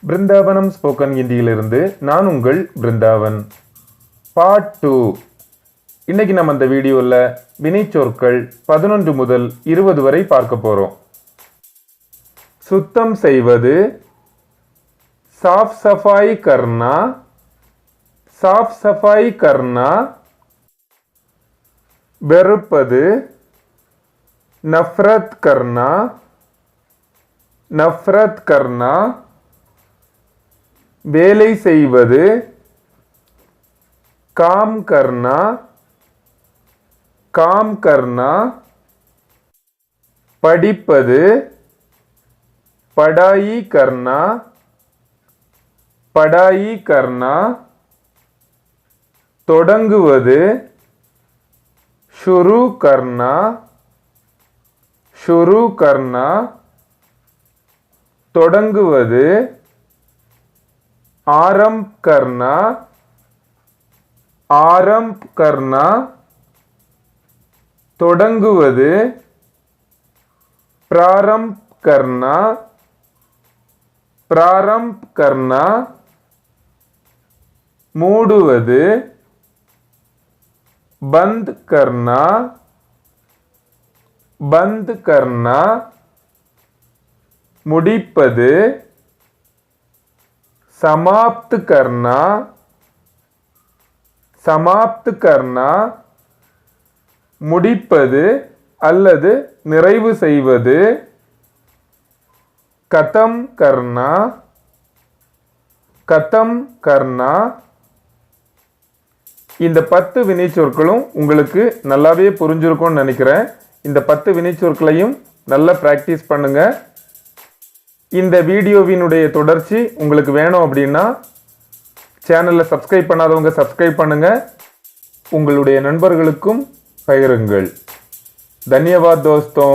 Brindavanam spoken ஹிந்தியிலிருந்து நான் உங்கள் Brindavan. Part 2. இன்னைக்கு நம்ம இந்த வீடியோவில் வினைச்சொற்கள் 11 முதல் 20 வரை பார்க்க போறோம். சுத்தம் செய்வது, साफ सफाई करना, साफ सफाई करना. வெறுப்பது, नफरत करना, नफरत करना. வேலை செய்வது, काम करना, काम करना. படிப்பது, पढ़ाई करना, पढ़ाई करना. தொடங்குவது, शुरू करना, शुरू करना. தொடங்குவது, आरंभ करना, आरंभ करना. தொடங்குவது, प्रारंभ करना, प्रारंभ करना. மூடுவது, बंद करना, बंद करना. முடிப்பது, समाप्त करना, समाप्त करना. முடிப்பது அல்லது நிறைவு செய்வது, खत्म करना, खत्म करना. இந்த 10 வினைச்சொற்களும் உங்களுக்கு நல்லாவே புரிஞ்சிருக்கும்னு நினைக்கிறேன். இந்த 10 வினைச்சொற்களையும் நல்லா பிராக்டிஸ் பண்ணுங்க. இந்த வீடியோவினுடைய தொடர்ச்சி உங்களுக்கு வேணும் அப்படின்னா சேனலை சப்ஸ்கிரைப் பண்ணாதவங்க சப்ஸ்கிரைப் பண்ணுங்க. உங்களுடைய நண்பர்களுக்கும் பகிருங்கள். தன்யவாத் தோஸ்தோ.